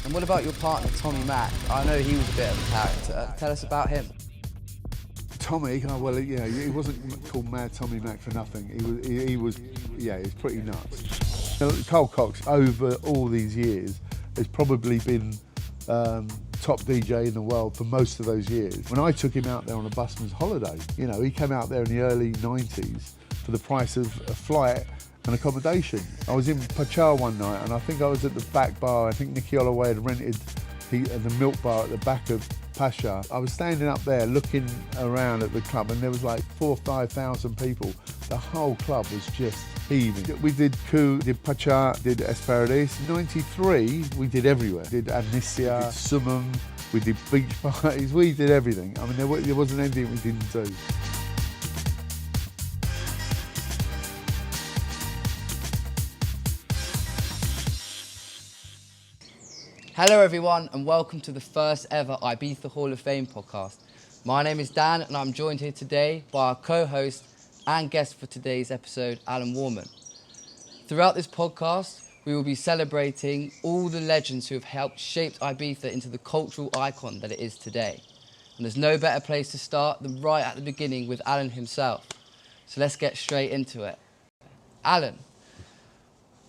And what about your partner, Tommy Mack? I know he was a bit of a character. Tell us about him. Tommy, oh, well, yeah, he wasn't called Mad Tommy Mack for nothing. He was pretty nuts. Carl Cox, over all these years, has probably been top DJ in the world for most of those years. When I took him out there on a busman's holiday, he came out there in the early 90s for the price of a flight and accommodation. I was in Pacha one night and I think I was at the back bar. I think Nicky Holloway had rented the milk bar at the back of Pacha. I was standing up there looking around at the club and there was like 4,000 or 5,000 people. The whole club was just heaving. We did Coup, did Pacha, did Esparadis. In '93, we did everywhere. Did Amnesia, did Summum, we did beach parties, we did everything. I mean, there wasn't anything we didn't do. Hello everyone and welcome to the first ever Ibiza Hall of Fame podcast. My name is Dan and I'm joined here today by our co-host and guest for today's episode, Alan Warman. Throughout this podcast, we will be celebrating all the legends who have helped shape Ibiza into the cultural icon that it is today. And there's no better place to start than right at the beginning with Alan himself. So let's get straight into it. Alan,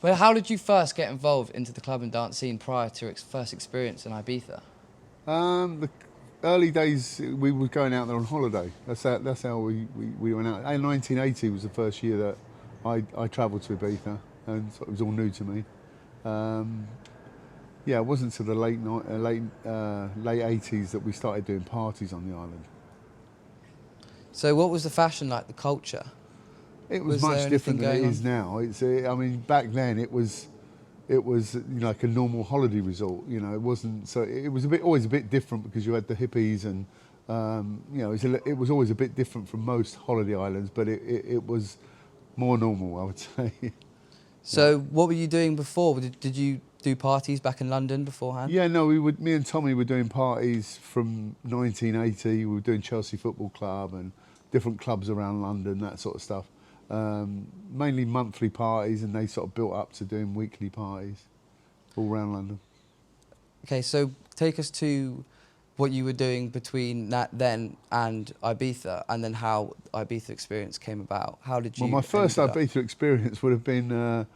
well, how did you first get involved into the club and dance scene prior to your first experience in Ibiza? The early days, we were going out there on holiday. That's how we went out. 1980 was the first year that I travelled to Ibiza, and so it was all new to me. It wasn't until the late 80s that we started doing parties on the island. So what was the fashion like, the culture? It was much different than it is now. Back then it was like a normal holiday resort. It wasn't. So it was always a bit different because you had the hippies and it was always a bit different from most holiday islands, but it was more normal, I would say. So what were you doing before? Did you do parties back in London beforehand? Yeah, no, me and Tommy were doing parties from 1980. We were doing Chelsea Football Club and different clubs around London, that sort of stuff. Mainly monthly parties, and they sort of built up to doing weekly parties all around London. Okay, so take us to what you were doing between that then and Ibiza, and then how Ibiza experience came about. How did you? Well, my first Ibiza experience would have been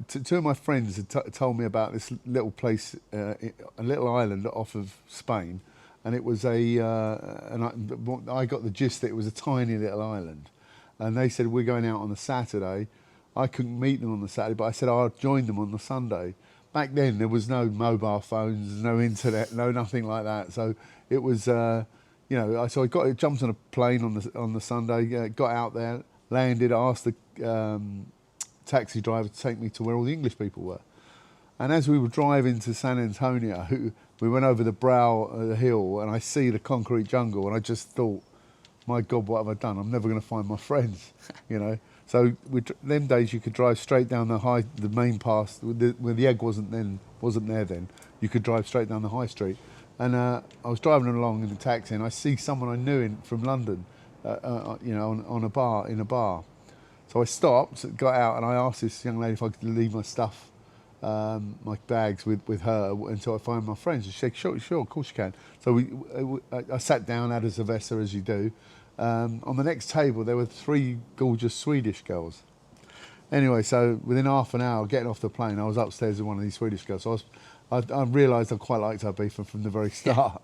two of my friends had told me about this little place, a little island off of Spain, and it was I got the gist that it was a tiny little island. And they said, we're going out on a Saturday. I couldn't meet them on the Saturday, but I said, I'll join them on the Sunday. Back then, there was no mobile phones, no internet, no nothing like that. So it was, so I jumped on a plane on the Sunday, got out there, landed, asked the taxi driver to take me to where all the English people were. And as we were driving to San Antonio, we went over the brow of the hill, and I see the concrete jungle, and I just thought, my God, what have I done? I'm never going to find my friends, So them days you could drive straight down the main path, where the egg wasn't there then. You could drive straight down the high street. And I was driving along in the taxi and I see someone I knew from London, in a bar. So I stopped, got out, and I asked this young lady if I could leave my stuff, my bags with her until I find my friends. She said, sure, of course you can. So I sat down, had a cerveza as you do. On the next table there were 3 gorgeous Swedish girls. Anyway, so within half an hour getting off the plane, I was upstairs with one of these Swedish girls. So I realised I quite liked Ibiza from the very start.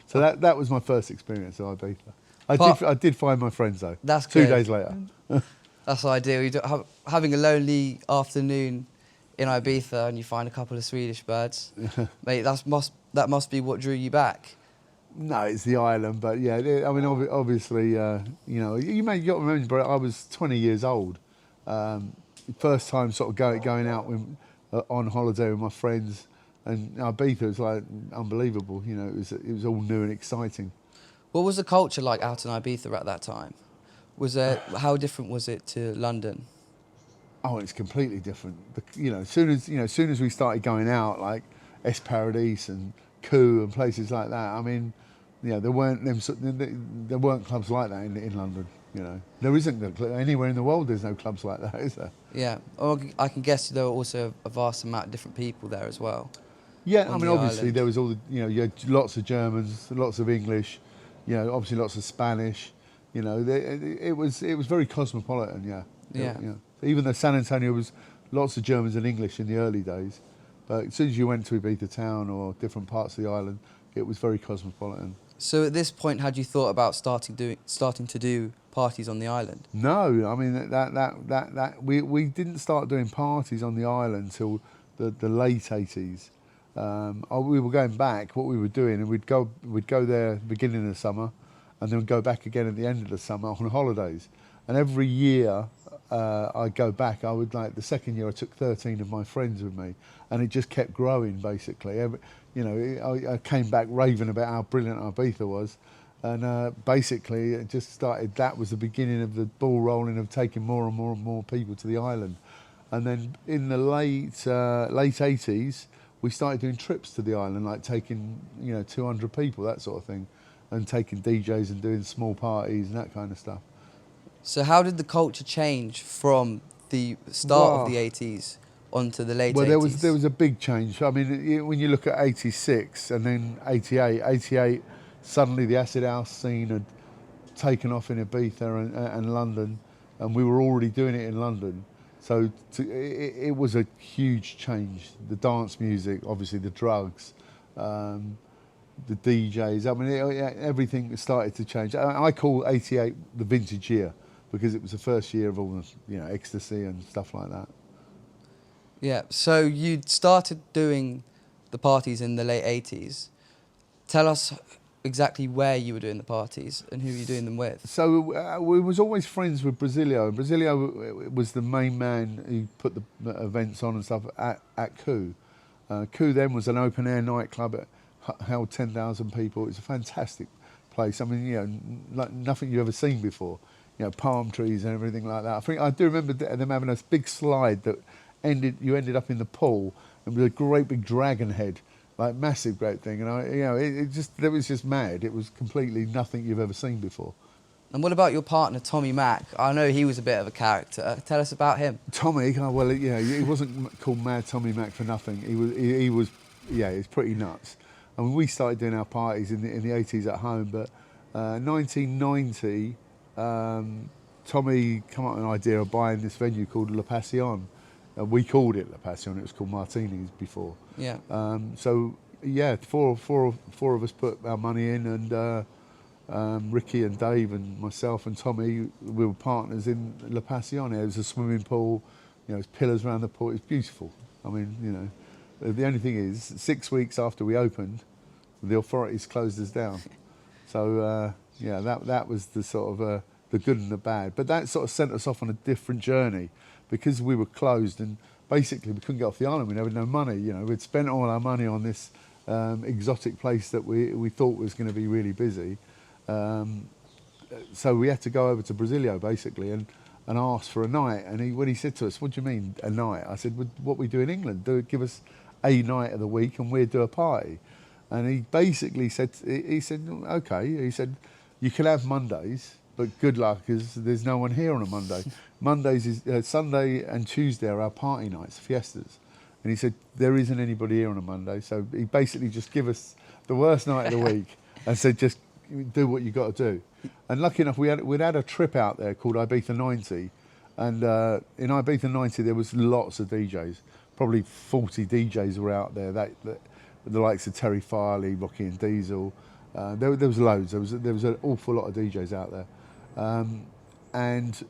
So that was my first experience of Ibiza. I did find my friends though. That's 2 good. days later. That's ideal. Having a lonely afternoon in Ibiza and you find a couple of Swedish birds, mate, that must be what drew you back. No, it's the island, but yeah, I mean, obviously, you got to remember, I was 20 years old. First time sort of going out on holiday with my friends, and Ibiza was like unbelievable. It was all new and exciting. What was the culture like out in Ibiza at that time? How different was it to London? Oh, it's completely different. As soon as we started going out, like Esparadis and Coup and places like that. I mean, there weren't clubs like that in London. There isn't anywhere in the world. There's no clubs like that, is there? Yeah. I can guess there were also a vast amount of different people there as well. Yeah, I on mean, the obviously island? there was all the, you had lots of Germans, lots of English, obviously lots of Spanish. It was very cosmopolitan. Yeah, Yeah. Even though San Antonio was lots of Germans and English in the early days, but as soon as you went to Ibiza town or different parts of the island, it was very cosmopolitan. So at this point, had you thought about starting to do parties on the island? No, I mean that we didn't start doing parties on the island until the late 80s. We were going back. What we were doing, and we'd go there beginning of the summer, and then go back again at the end of the summer on holidays. And every year I'd go back. I would the second year I took 13 of my friends with me, and it just kept growing basically. I came back raving about how brilliant Ibiza was. And basically, it just started. That was the beginning of the ball rolling of taking more and more and more people to the island. And then in the late 80s, we started doing trips to the island, like taking 200 people, that sort of thing, and taking DJs and doing small parties and that kind of stuff. So how did the culture change from the start of the 80s onto the late 80s? Well, there was a big change. I mean, when you look at 86 and then 88. Suddenly the acid house scene had taken off in Ibiza and London, and we were already doing it in London. So it was a huge change. The dance music, obviously the drugs, the DJs. I mean, everything started to change. I call 88 the vintage year because it was the first year of all the ecstasy and stuff like that. Yeah, so you started doing the parties in the late 80s. Tell us exactly where you were doing the parties and who you were doing them with. So we was always friends with Brasilio. Brasilio was the main man who put the events on and stuff at Coup. Coup then was an open air nightclub. It held 10,000 people. It's a fantastic place. I mean, like nothing you've ever seen before. Palm trees and everything like that. I do remember them having a big slide that you ended up in the pool, and with a great big dragon head. Like massive, great thing, and it was just mad. It was completely nothing you've ever seen before. And what about your partner, Tommy Mack? I know he was a bit of a character. Tell us about him. Tommy, he wasn't called Mad Tommy Mack for nothing. He was pretty nuts. I mean, we started doing our parties in the 80s at home, but 1990, Tommy came up with an idea of buying this venue called La Passion. We called it La Passion. It was called Martini's before. Yeah. Four of us put our money in, and Ricky and Dave and myself and Tommy, we were partners in La Passion. There was a swimming pool, there was pillars around the pool. It was beautiful. I mean, the only thing is, 6 weeks after we opened, the authorities closed us down. So that was the sort of the good and the bad. But that sort of sent us off on a different journey. Because we were closed and basically we couldn't get off the island, we had no money. We'd spent all our money on this exotic place that we thought was going to be really busy. So we had to go over to Brasilio basically and ask for a night. And when he said to us, "What do you mean a night?" I said, "What we do in England, give us a night of the week and we'd do a party." And he basically said, "Okay." He said, "You can have Mondays, but good luck, because there's no one here on a Monday. Mondays is Sunday and Tuesday are our party nights, fiestas." And he said, "There isn't anybody here on a Monday." So he basically just give us the worst night of the week and said, "Just do what you got to do." And lucky enough, we'd had a trip out there called Ibiza 90. And in Ibiza 90, there was lots of DJs. Probably 40 DJs were out there. The likes of Terry Farley, Rocky and Diesel. There was loads. There was an awful lot of DJs out there. And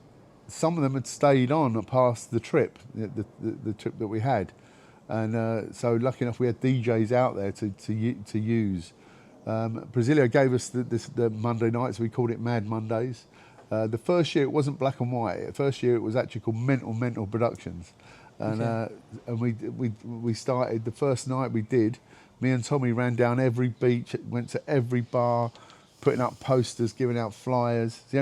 some of them had stayed on past the trip, the trip that we had, and so lucky enough we had DJs out there to use. Brasilio gave us the Monday nights. We called it Mad Mondays. The first year it wasn't black and white. The first year it was actually called Mental Productions, and and we started the first night we did. Me and Tommy ran down every beach, went to every bar, putting up posters, giving out flyers. The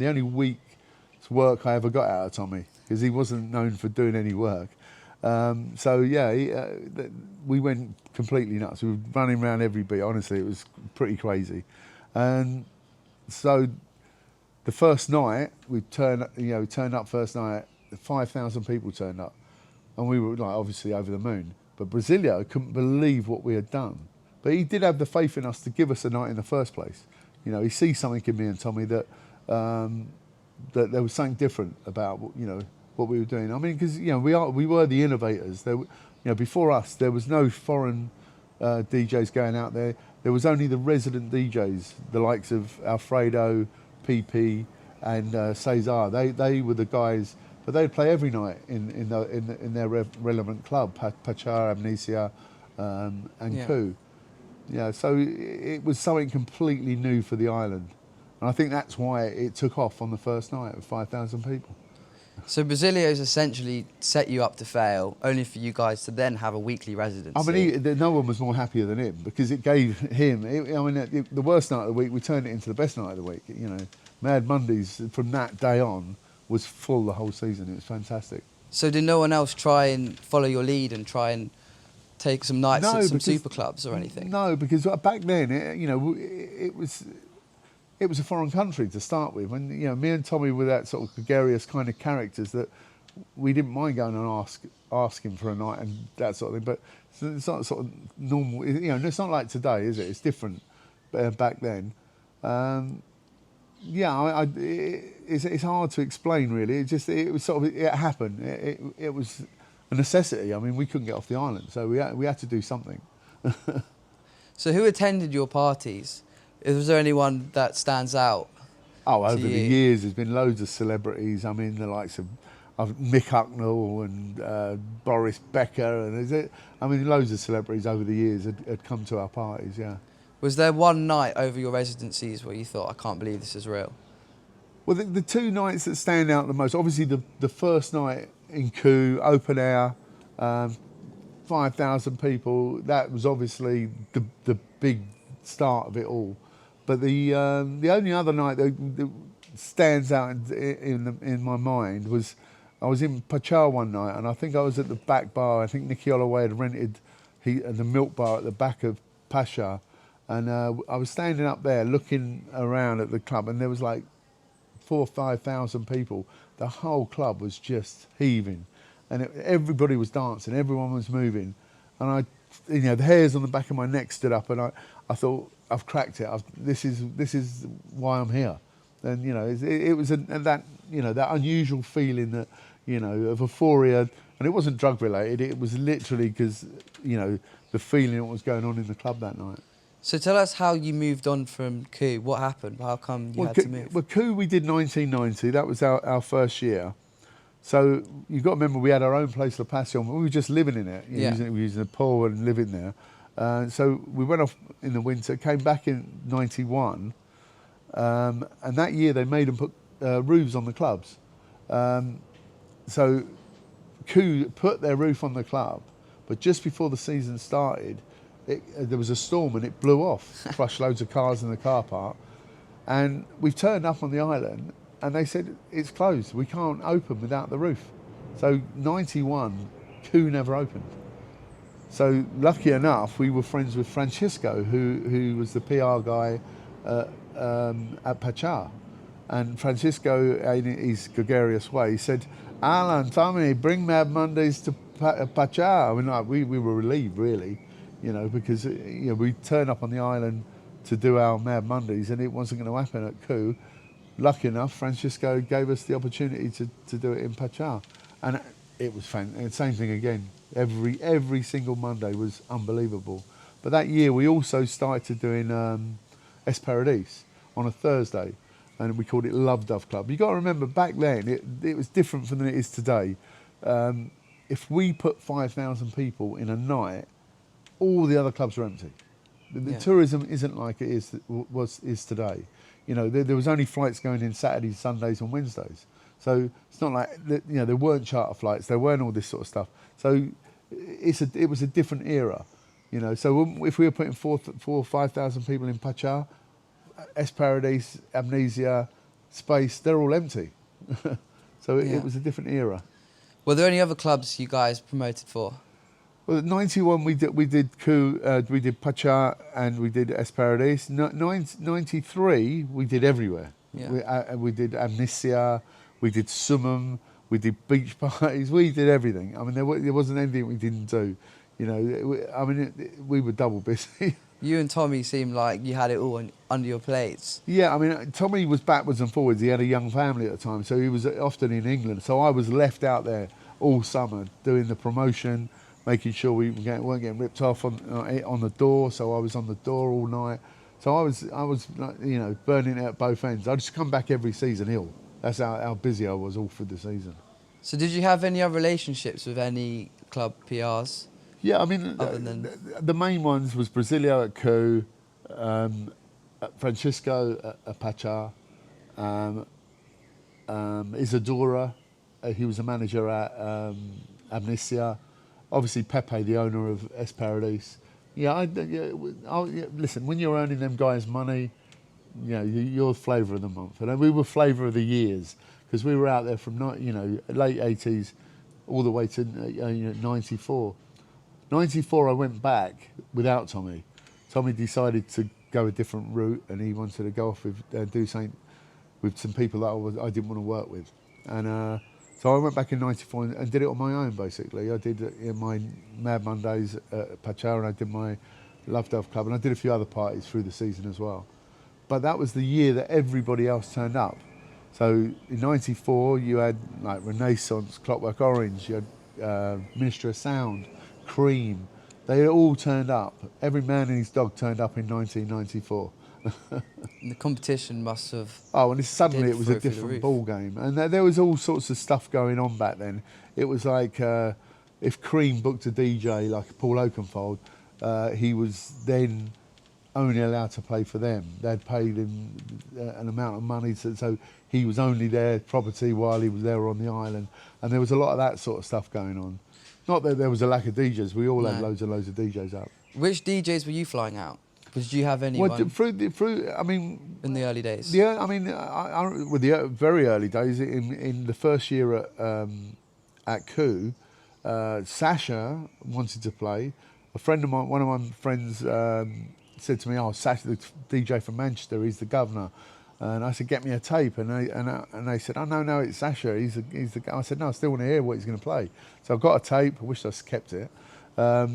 only week's work I ever got out of Tommy, because he wasn't known for doing any work. We went completely nuts. We were running around every beat. Honestly, it was pretty crazy. And so the first night we turned up. First night, 5,000 people turned up, and we were obviously over the moon. But Brasilia couldn't believe what we had done. But he did have the faith in us to give us a night in the first place. You know, he sees something in me and Tommy that that there was something different about, you know, what we were doing. I mean, because, you know, we were the innovators. There, you know, before us, there was no foreign DJs going out there. There was only the resident DJs, the likes of Alfredo, PP, and Cesar. They were the guys, but they'd play every night in their relevant club, Pacha, Amnesia, and Coup. Yeah, so it was something completely new for the island. And I think that's why it took off on the first night with 5,000 people. So Brasilio's essentially set you up to fail, only for you guys to then have a weekly residency. I mean, no one was more happier than him, because it gave him, the worst night of the week, we turned it into the best night of the week. You know, Mad Mondays from that day on was full the whole season. It was fantastic. So did no one else try and follow your lead and try and take some nights at some super clubs or anything? No, because back then, it was a foreign country to start with. And, you know, me and Tommy were that sort of gregarious kind of characters that we didn't mind going and asking for a night and that sort of thing. But it's not sort of normal, you know, it's not like today, is it? It's different back then. It's hard to explain, really. It happened. It was a necessity. I mean, we couldn't get off the island, so we had to do something. So who attended your parties? Was there anyone that stands out? Oh, over the years, there's been loads of celebrities. I mean, the likes of Mick Hucknall and Boris Becker, and loads of celebrities over the years had come to our parties. Yeah. Was there one night over your residencies where you thought, I can't believe this is real? Well, the two nights that stand out the most, obviously the first night in Coup, open air, 5,000 people. That was obviously the big start of it all. But the only other night that stands out in my mind was I was in Pacha one night, and I think I was at the back bar. I think Nicky Holloway had rented the milk bar at the back of Pacha, and I was standing up there looking around at the club, and there was like 4,000 or 5,000 people. The whole club was just heaving, and everybody was dancing, everyone was moving, and the hairs on the back of my neck stood up, and I thought, I've cracked it. This is why I'm here. And it was that unusual feeling that of euphoria, and it wasn't drug related. It was literally because the feeling that was going on in the club that night. So tell us how you moved on from Coup. What happened? How come you had to move? Well, Coup we did 1990. That was our first year. So you've got to remember we had our own place, La Passion. We were just living in it. We were using a pool and living there. So we went off in the winter, came back in 91, and that year they made them put roofs on the clubs. So Coup put their roof on the club, but just before the season started, there was a storm and it blew off, crushed loads of cars in the car park. And we've turned up on the island and they said, it's closed, we can't open without the roof. So 91, Coup never opened. So lucky enough, we were friends with Francisco, who was the PR guy at Pacha. And Francisco, in his gregarious way, said, Alan, Tommy, bring Mad Mondays to Pacha. I mean, we were relieved, really, because we turned up on the island to do our Mad Mondays and it wasn't going to happen at Coup. Lucky enough, Francisco gave us the opportunity to do it in Pacha. And it was fantastic. Same thing again. Every single Monday was unbelievable. But that year we also started doing Esparadis on a Thursday, and we called it Love Dove Club. You got to remember back then it was different from than it is today. If we put 5,000 people in a night, all the other clubs are empty. The tourism isn't like it is today. There was only flights going in Saturdays, Sundays, and Wednesdays. So it's not like there weren't charter flights, there weren't all this sort of stuff. So it was a different era, So if we were putting 4,000 or 5,000 people in Pacha, Esparadis, Amnesia, Space, they're all empty. So it was a different era. Were there any other clubs you guys promoted for? Well, at 91 we did Coup, we did Pacha, and we did Esparadis. 93 we did everywhere. Yeah. We did Amnesia, we did Summum, we did beach parties, we did everything. I mean, there wasn't anything we didn't do. I mean, we were double busy. You and Tommy seemed like you had it all under your plates. Yeah, I mean, Tommy was backwards and forwards. He had a young family at the time, so he was often in England. So I was left out there all summer doing the promotion, making sure we weren't getting ripped off on the door. So I was on the door all night. So I was burning it at both ends. I just come back every season ill. That's how busy I was all through the season. So did you have any other relationships with any club PRs? Yeah, I mean, the main ones was Brasilio at Coup, Francisco at Pacha, Isadora, he was a manager at Amnesia, obviously Pepe, the owner of Esparadis. Listen, when you're earning them guys money, you're flavour of the month. And we were flavour of the years, because we were out there from late 80s all the way to 94. 94, I went back without Tommy. Tommy decided to go a different route, and he wanted to go off with do something with some people that I didn't want to work with. And so I went back in 94 and did it on my own, basically. I did my Mad Mondays at Pacha, and I did my Love Dove Club, and I did a few other parties through the season as well. But that was the year that everybody else turned up. So in 94, you had like Renaissance, Clockwork Orange, you had Ministry of Sound, Cream. They all turned up. Every man and his dog turned up in 1994. The competition must have... Oh, and suddenly it was a different ball game. And there was all sorts of stuff going on back then. It was like if Cream booked a DJ like Paul Oakenfold, he was then only allowed to play for them. They'd paid him an amount of money, so he was only their property while he was there on the island. And there was a lot of that sort of stuff going on. Not that there was a lack of DJs. We all had loads and loads of DJs up. Which DJs were you flying out? Did you have anyone? Well, I mean, in the early days. Yeah, I mean, with the very early days, in the first year at Coup, Sasha wanted to play. A friend of mine, one of my friends, said to me, "Oh, Sasha, the DJ from Manchester, he's the governor." And I said, "Get me a tape." And they said, "Oh no, it's Sasha. He's the." I said, "No, I still want to hear what he's going to play." So I got a tape. I wish I kept it. I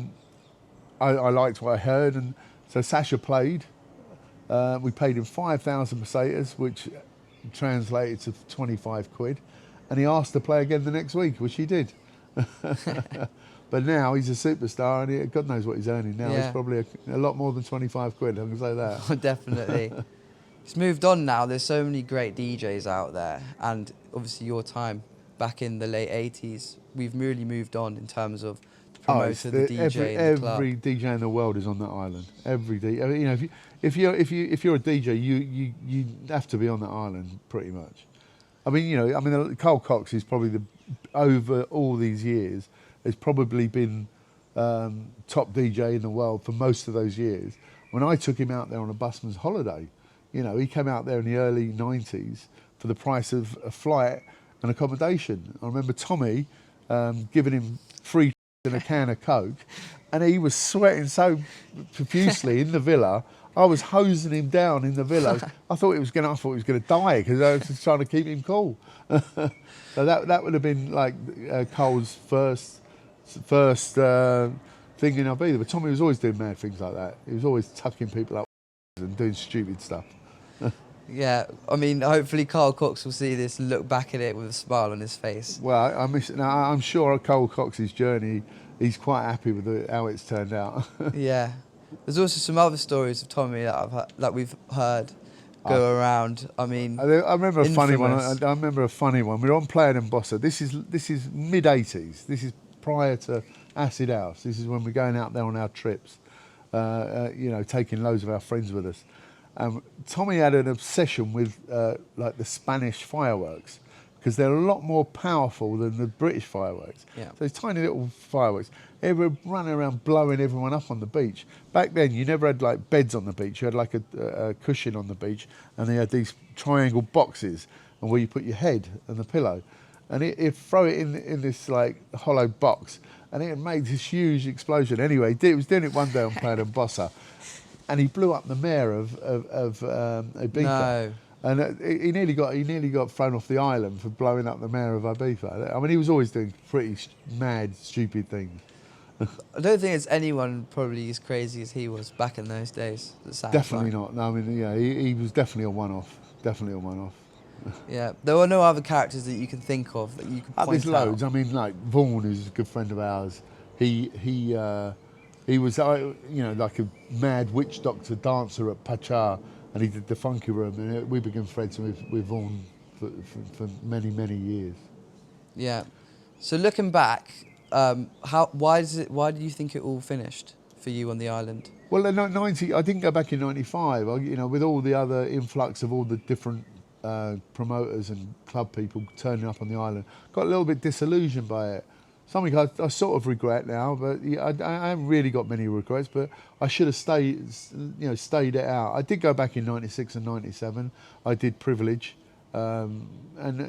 liked what I heard, and so Sasha played. We paid him 5,000 pesetas, which translated to 25 quid, and he asked to play again the next week, which he did. But now he's a superstar, and God knows what he's earning now. He's probably a lot more than 25 quid. I can say that. Oh, definitely. It's moved on now. There's so many great DJs out there, and obviously your time back in the late 80s, we've really moved on in terms of the promoter, the DJ, and the club. Every DJ in the world is on that island. Every DJ. I mean, if you're a DJ, you have to be on that island pretty much. I mean, Carl Cox is probably over all these years has probably been top DJ in the world for most of those years. When I took him out there on a busman's holiday, he came out there in the early 90s for the price of a flight and accommodation. I remember Tommy giving him free and a can of Coke, and he was sweating so profusely in the villa. I was hosing him down in the villa. I thought he was going to die because I was just trying to keep him cool. So that would have been like Cole's first thing in Ibiza. But Tommy was always doing mad things like that. He was always tucking people up and doing stupid stuff. Yeah, I mean, hopefully Carl Cox will see this and look back at it with a smile on his face. Well, I'm sure Carl Cox's journey, he's quite happy with how it's turned out. Yeah. There's also some other stories of Tommy that we've heard go around. I mean, I remember a funny one. infamous. I remember a funny one. We were on Playa and Bossa. This is mid 80s. This is prior to Acid House. This is when we're going out there on our trips. Taking loads of our friends with us. Tommy had an obsession with like the Spanish fireworks, because they're a lot more powerful than the British fireworks. Yeah. So these tiny little fireworks. They were running around blowing everyone up on the beach. Back then, you never had like beds on the beach. You had like a cushion on the beach, and they had these triangle boxes, and where you put your head and the pillow, and it'd throw it in this like hollow box, and it made this huge explosion. Anyway, he was doing it one day on Playa and Bossa, and he blew up the mayor of Ibiza. No. And he nearly got thrown off the island for blowing up the mayor of Ibiza. I mean, he was always doing pretty mad, stupid things. I don't think it's anyone probably as crazy as he was back in those days. That sat Definitely front. not. No, I mean, yeah, he was definitely a one-off. Definitely a one-off. Yeah, there were no other characters that you can think of that you could There's point out. loads. I mean, like Vaughan, who's a good friend of ours. He was, like a mad witch doctor dancer at Pacha, and he did the funky room, and we became friends with Vaughan for many, many years. Yeah. So looking back, why do you think it all finished for you on the island? Well, in 90, I didn't go back in 95. With all the other influx of all the different promoters and club people turning up on the island, got a little bit disillusioned by it. Something I sort of regret now, but yeah, I haven't really got many regrets. But I should have stayed it out. I did go back in 96 and 97. I did Privilege, and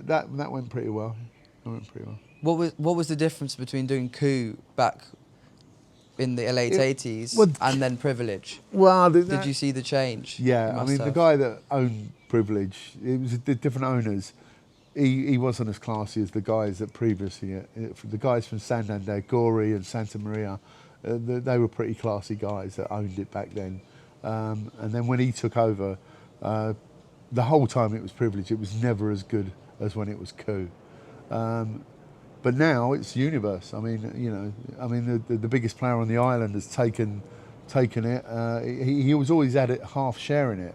that went pretty well. That went pretty well. What was the difference between doing Coup back in the late 80s well, and then Privilege? Well, Did you see the change? Yeah, You I must mean, have. the guy that owned Privilege, it was the different owners. He wasn't as classy as the guys that previously. The guys from Santander, Gori and Santa Maria, they were pretty classy guys that owned it back then. And then when he took over, the whole time it was Privilege, it was never as good as when it was Coup. But now it's Universe. I mean, the biggest player on the island has taken it. He was always at it, half sharing it,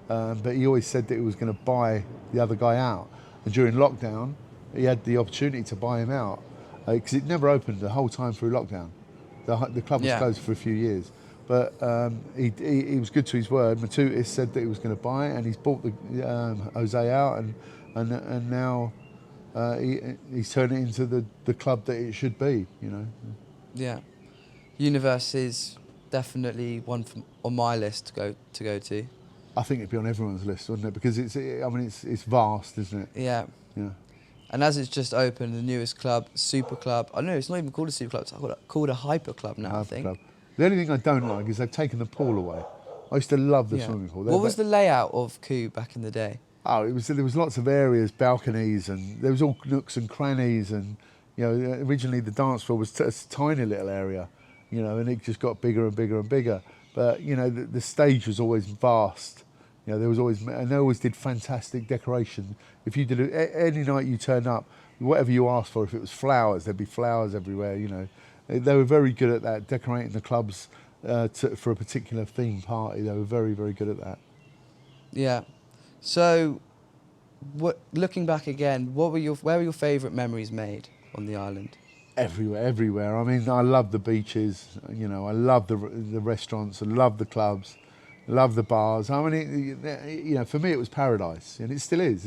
but he always said that he was going to buy the other guy out. And during lockdown, he had the opportunity to buy him out because it never opened the whole time through lockdown. The club was closed for a few years, but he was good to his word. Matutis said that he was going to buy it, and he's bought the Jose out, and now. He's turned it into the club that it should be, Yeah, Universe is definitely one on my list to go to. I think it'd be on everyone's list, wouldn't it? Because it's vast, isn't it? Yeah. Yeah. And as it's just opened, the newest club, Super Club. I know it's not even called a Super Club; it's called a Hyper Club now. I think. Club. The only thing I don't like is they've taken the pool away. I used to love the swimming pool. What was the layout of Coup back in the day? Oh, there was lots of areas, balconies, and there was all nooks and crannies, and originally the dance floor was a tiny little area, and it just got bigger and bigger and bigger. But the stage was always vast. There was always, and they always did fantastic decoration. If you did any night you turned up, whatever you asked for, if it was flowers, there'd be flowers everywhere. They were very good at that, decorating the clubs for a particular theme party. They were very, very good at that. Yeah. So, looking back again, where were your favourite memories made on the island? Everywhere. I mean, I love the beaches. I love the restaurants. I love the clubs. I love the bars. I mean, for me it was paradise, and it still is.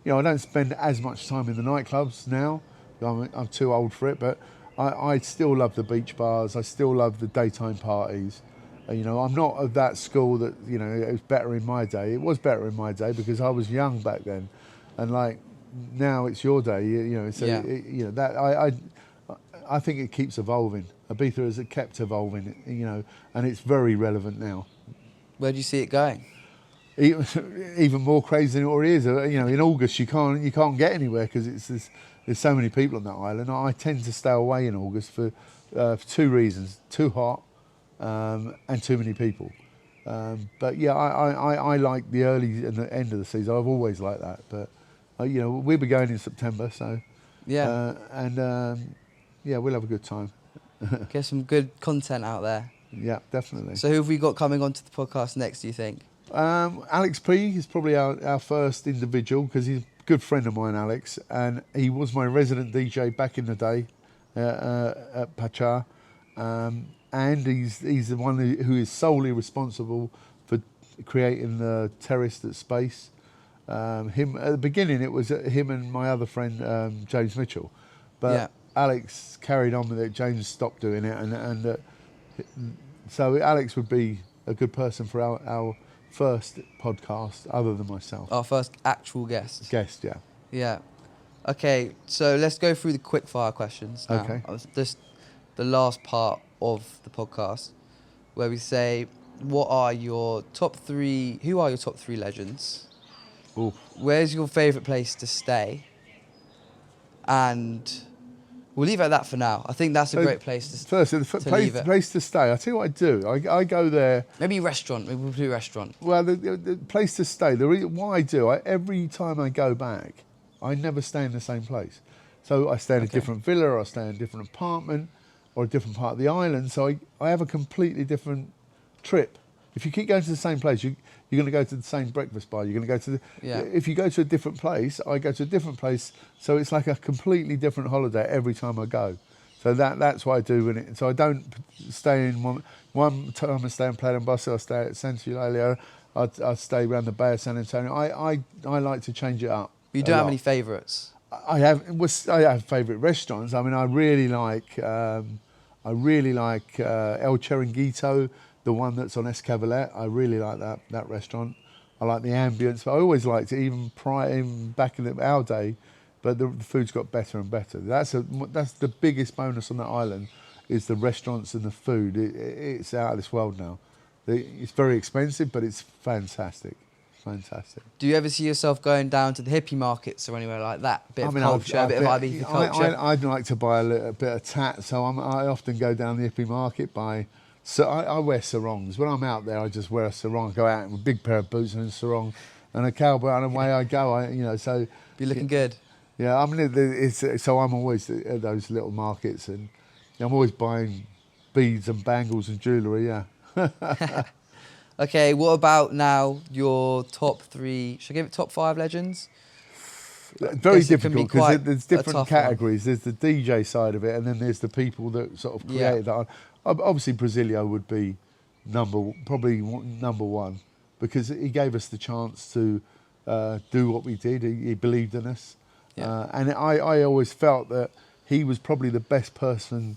I don't spend as much time in the nightclubs now. I'm too old for it, but I still love the beach bars. I still love the daytime parties. I'm not of that school that, it was better in my day. It was better in my day because I was young back then. And now it's your day, so I think it keeps evolving. Ibiza has kept evolving, and it's very relevant now. Where do you see it going? Even more crazy than it already is. In August you can't get anywhere because there's so many people on that island. I tend to stay away in August for two reasons: too hot. And too many people. But yeah, I like the early and the end of the season. I've always liked that. But we'll be going in September, so yeah, we'll have a good time. Get some good content out there. Yeah, definitely. So who have we got coming onto the podcast next, do you think? Alex P is probably our first individual because he's a good friend of mine, Alex, and he was my resident DJ back in the day at Pacha. And he's the one who is solely responsible for creating the terrace at Space. Him at the beginning, it was him and my other friend James Mitchell, but Alex carried on with it. James stopped doing it, and so Alex would be a good person for our first podcast, other than myself. Our first actual guest. Yeah. Yeah. Okay, so let's go through the quick fire questions now. Okay. Just the last part of the podcast, where we say, who are your top three legends? Ooh. Where's your favourite place to stay? And We'll leave it at that for now. I think that's a great place to leave it. Place to stay. I tell you what I do. I go there. Maybe restaurant. Maybe we'll do restaurant. Well, the place to stay. What I do, every time I go back, I never stay in the same place. So I stay in a different villa, or I stay in a different apartment, or a different part of the island. So I have a completely different trip. If you keep going to the same place, you're going to go to the same breakfast bar. You're going to go to if you go to a different place, I go to a different place. So it's like a completely different holiday every time I go. So that's what I do. So I don't stay in one time. I stay in Playa Bossa, I stay at Santa Eulalia, I stay around the Bay of San Antonio. I like to change it up. You don't have any favourites? I have favourite restaurants. I mean, I really like El Chiringuito, the one that's on Escavalet. I really like that restaurant. I like the ambience, but I always liked it even back in our day. But the food's got better and better. That's the biggest bonus on that island, is the restaurants and the food. It's out of this world now. It's very expensive, but it's fantastic. Fantastic. Do you ever see yourself going down to the hippie markets or anywhere like that? A bit of culture, a bit of Ibiza culture? I'd like to buy a bit of tat, so I often go down the hippie market, so I wear sarongs. When I'm out there, I just wear a sarong. I go out with a big pair of boots and a sarong and a cowboy, and away I go. So be looking good. Yeah, I mean, so I'm always at those little markets, and I'm always buying beads and bangles and jewellery. Yeah. Okay, what about now your top 3? Should I give it top 5 legends? Very difficult, because there's different categories. There's the DJ side of it, and then there's the people that sort of created that. Obviously, Brasilio would be probably number one, because he gave us the chance to do what we did. He believed in us. Yeah. And I always felt that he was probably the best person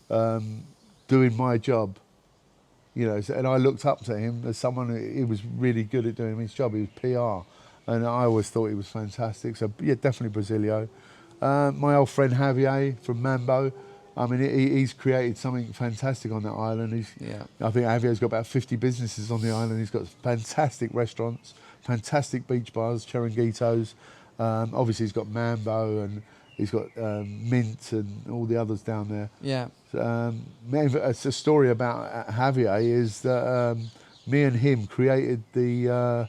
doing my job. And I looked up to him as someone who was really good at doing his job. He was PR, and I always thought he was fantastic. So yeah, definitely Brasilio. My old friend Javier from Mambo. I mean, he's created something fantastic on that island. I think Javier's got about 50 businesses on the island. He's got fantastic restaurants, fantastic beach bars, Chiringuitos. Obviously, he's got Mambo, and he's got Mint and all the others down there. Yeah. It's a story about Javier is that me and him created the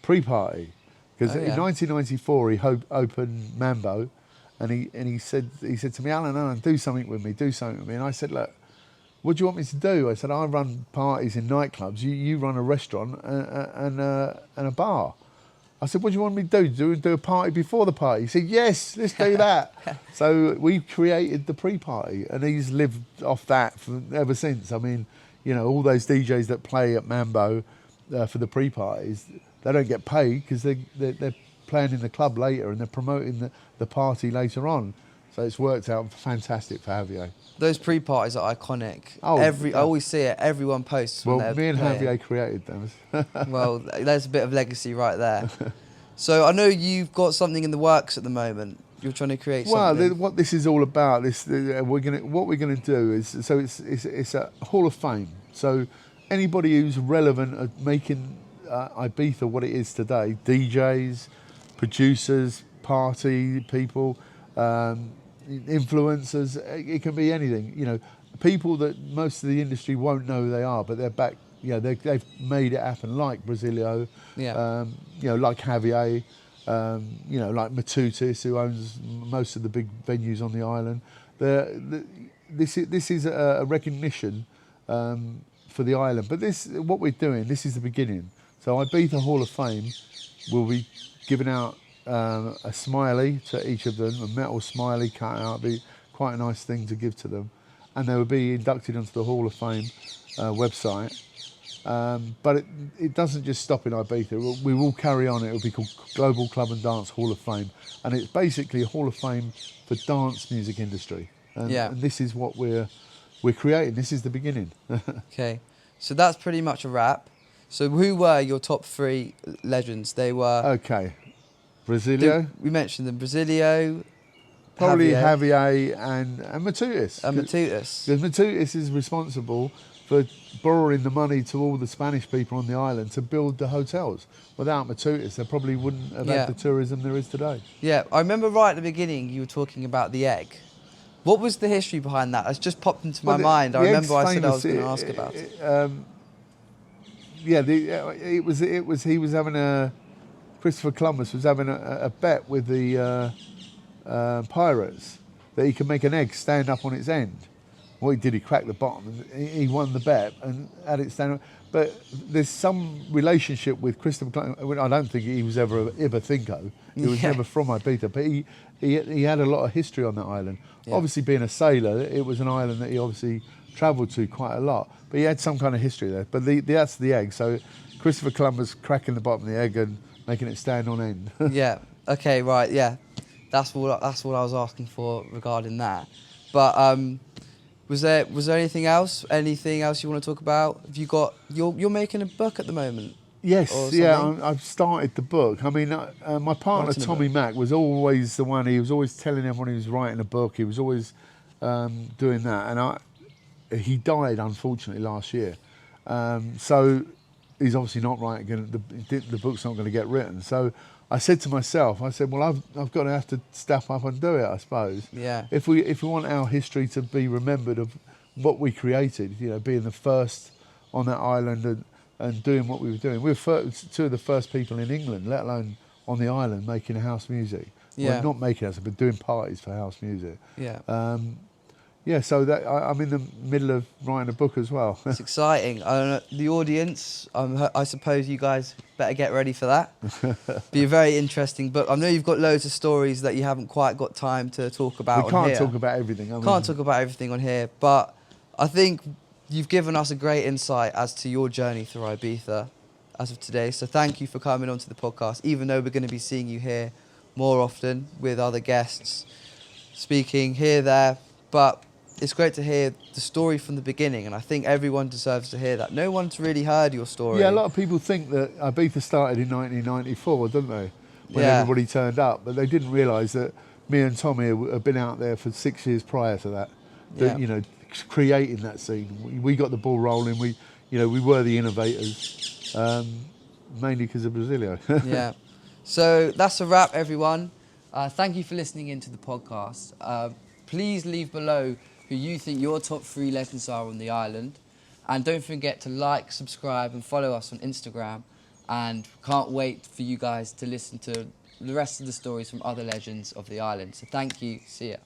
pre-party, because in 1994 he opened Mambo, and he said to me, Alan, do something with me, and I said, look, what do you want me to do? I said, I run parties in nightclubs, you run a restaurant and a bar. I said, what do you want me to do? Do a party before the party? He said, yes, let's do that. So we created the pre-party, and he's lived off that ever since. I mean, all those DJs that play at Mambo for the pre-parties, they don't get paid because they're playing in the club later, and they're promoting the party later on. So it's worked out fantastic for Javier. Those pre-parties are iconic. I always see it. Everyone posts. Well, me and Javier created them. Well, there's a bit of legacy right there. So I know you've got something in the works at the moment. You're trying to create something. Well, what this is all about, what we're gonna do is, so it's a Hall of Fame. So anybody who's relevant at making Ibiza what it is today, DJs, producers, party people, influencers, it can be anything. People that most of the industry won't know who they are, but they're back. They've made it happen, like Brasilio, like Javier, like Matutis, who owns most of the big venues on the island. This is a recognition for the island. But what we're doing, this is the beginning. So Ibiza Hall of Fame will be giving out a smiley to each of them, a metal smiley cut out. Be quite a nice thing to give to them, and they will be inducted into the Hall of Fame website. But it doesn't just stop in Ibiza. We will carry on. It will be called Global Club and Dance Hall of Fame, and it's basically a Hall of Fame for dance music industry. And this is what we're creating. This is the beginning. Okay, so that's pretty much a wrap. So who were your top 3 legends? They were Brasilio. We mentioned them. Brasilio. Probably Javier and Matutis. Matutis. Because Matutis is responsible for borrowing the money to all the Spanish people on the island to build the hotels. Without Matutis, they probably wouldn't have had the tourism there is today. Yeah, I remember right at the beginning you were talking about the egg. What was the history behind that? It's just popped into my Well, mind. I the remember egg's I said I was famous. going to ask about it. Yeah, it was. He was having Christopher Columbus was having a bet with the pirates that he could make an egg stand up on its end. What he did, he cracked the bottom, and he won the bet and had it stand up. But there's some relationship with Christopher Columbus. I don't think he was ever Ibithinko. He was never from Ibiza, but he had a lot of history on that island. Yeah. Obviously, being a sailor, it was an island that he obviously travelled to quite a lot. But he had some kind of history there. But that's the egg. So Christopher Columbus cracking the bottom of the egg and making it stand on end. Yeah. Okay. Right. Yeah. That's what I was asking for regarding that. But was there anything else? Anything else you want to talk about? Have you got you're making a book at the moment? Yes, yeah, I've started the book. I mean, my partner Tommy Mack was always the one. He was always telling everyone he was writing a book. He was always doing that, and he died unfortunately last year. So he's obviously not writing. The book's not going to get written. So I said to myself, well, I've got to have to step up and do it, I suppose. Yeah. If we want our history to be remembered of what we created, being the first on that island and doing what we were doing. We were two of the first people in England, let alone on the island, making house music. Yeah. Well, not making house, but doing parties for house music. Yeah. So that I'm in the middle of writing a book as well. It's exciting. The audience, I suppose you guys better get ready for that. Be a very interesting book. I know you've got loads of stories that you haven't quite got time to talk about. We can't talk about everything. Can't talk about everything on here, but I think you've given us a great insight as to your journey through Ibiza as of today. So thank you for coming onto the podcast, even though we're going to be seeing you here more often with other guests, speaking here, there. But it's great to hear the story from the beginning, and I think everyone deserves to hear that. No one's really heard your story. Yeah, a lot of people think that Ibiza started in 1994, don't they? When everybody turned up, but they didn't realise that me and Tommy had been out there for 6 years prior to that. Creating that scene. We got the ball rolling. We were the innovators, mainly because of Brasilia. Yeah. So that's a wrap, everyone. Thank you for listening into the podcast. Please leave below who you think your top 3 legends are on the island. And don't forget to like, subscribe and follow us on Instagram. And can't wait for you guys to listen to the rest of the stories from other legends of the island. So thank you. See ya.